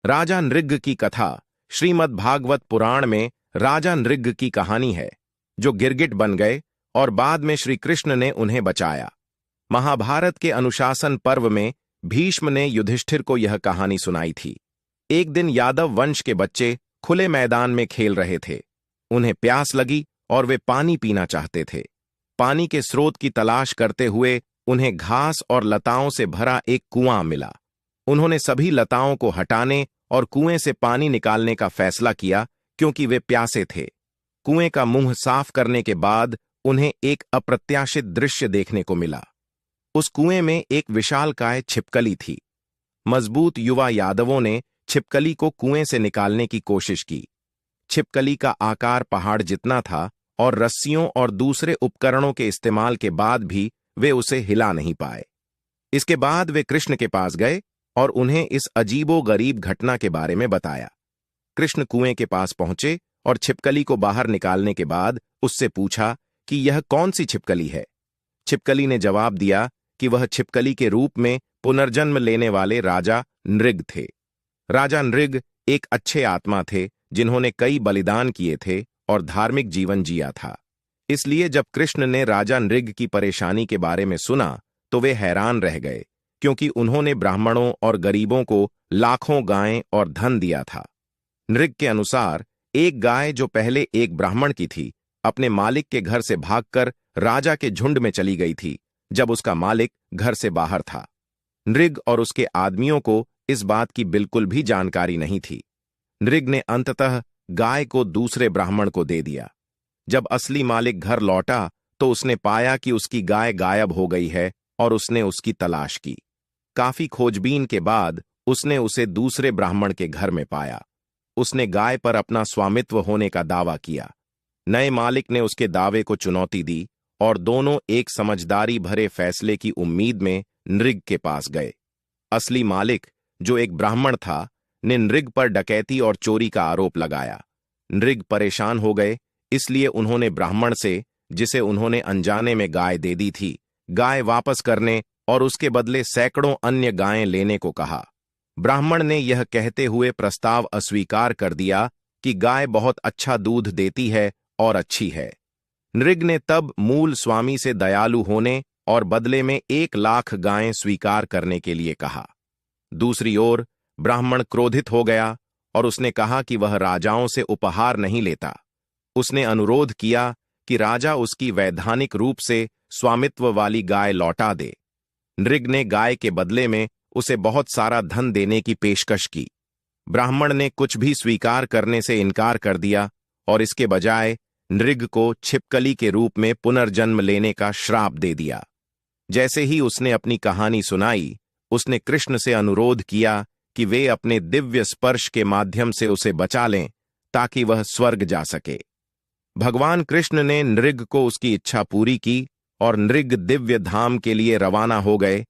राजा नृग की कथा श्रीमद् भागवत पुराण में राजा नृग की कहानी है, जो गिरगिट बन गए और बाद में श्री कृष्ण ने उन्हें बचाया। महाभारत के अनुशासन पर्व में भीष्म ने युधिष्ठिर को यह कहानी सुनाई थी। एक दिन यादव वंश के बच्चे खुले मैदान में खेल रहे थे। उन्हें प्यास लगी और वे पानी पीना चाहते थे। पानी के स्रोत की तलाश करते हुए उन्हें घास और लताओं से भरा एक कुआं मिला। उन्होंने सभी लताओं को हटाने और कुएं से पानी निकालने का फैसला किया, क्योंकि वे प्यासे थे। कुएं का मुंह साफ करने के बाद उन्हें एक अप्रत्याशित दृश्य देखने को मिला। उस कुएं में एक विशालकाय छिपकली थी। मजबूत युवा यादवों ने छिपकली को कुएं से निकालने की कोशिश की। छिपकली का आकार पहाड़ जितना था और रस्सियों और दूसरे उपकरणों के इस्तेमाल के बाद भी वे उसे हिला नहीं पाए। इसके बाद वे कृष्ण के पास गए और उन्हें इस अजीबोगरीब घटना के बारे में बताया। कृष्ण कुएं के पास पहुंचे और छिपकली को बाहर निकालने के बाद उससे पूछा कि यह कौन सी छिपकली है। छिपकली ने जवाब दिया कि वह छिपकली के रूप में पुनर्जन्म लेने वाले राजा नृग थे। राजा नृग एक अच्छे आत्मा थे, जिन्होंने कई बलिदान किए थे और धार्मिक जीवन जिया था। इसलिए जब कृष्ण ने राजा नृग की परेशानी के बारे में सुना तो वे हैरान रह गए, क्योंकि उन्होंने ब्राह्मणों और गरीबों को लाखों गायें और धन दिया था। नृग के अनुसार एक गाय जो पहले एक ब्राह्मण की थी, अपने मालिक के घर से भागकर राजा के झुंड में चली गई थी, जब उसका मालिक घर से बाहर था। नृग और उसके आदमियों को इस बात की बिल्कुल भी जानकारी नहीं थी। नृग ने अंततः गाय को दूसरे ब्राह्मण को दे दिया। जब असली मालिक घर लौटा तो उसने पाया कि उसकी गाय गायब हो गई है और उसने उसकी तलाश की। काफी खोजबीन के बाद उसने उसे दूसरे ब्राह्मण के घर में पाया। उसने गाय पर अपना स्वामित्व होने का दावा किया। नए मालिक ने उसके दावे को चुनौती दी और दोनों एक समझदारी भरे फैसले की उम्मीद में नृग के पास गए। असली मालिक, जो एक ब्राह्मण था, ने नृग पर डकैती और चोरी का आरोप लगाया। नृग परेशान हो गए, इसलिए उन्होंने ब्राह्मण से, जिसे उन्होंने अनजाने में गाय दे दी थी, गाय वापस करने और उसके बदले सैकड़ों अन्य गायें लेने को कहा। ब्राह्मण ने यह कहते हुए प्रस्ताव अस्वीकार कर दिया कि गाय बहुत अच्छा दूध देती है और अच्छी है। नृग ने तब मूल स्वामी से दयालु होने और बदले में 1,00,000 गायें स्वीकार करने के लिए कहा। दूसरी ओर ब्राह्मण क्रोधित हो गया और उसने कहा कि वह राजाओं से उपहार नहीं लेता। उसने अनुरोध किया कि राजा उसकी वैधानिक रूप से स्वामित्व वाली गाय लौटा दे। नृग ने गाय के बदले में उसे बहुत सारा धन देने की पेशकश की। ब्राह्मण ने कुछ भी स्वीकार करने से इनकार कर दिया और इसके बजाय नृग को छिपकली के रूप में पुनर्जन्म लेने का श्राप दे दिया। जैसे ही उसने अपनी कहानी सुनाई, उसने कृष्ण से अनुरोध किया कि वे अपने दिव्य स्पर्श के माध्यम से उसे बचा लें, ताकि वह स्वर्ग जा सके। भगवान कृष्ण ने नृग को उसकी इच्छा पूरी की और नृग दिव्य धाम के लिए रवाना हो गए,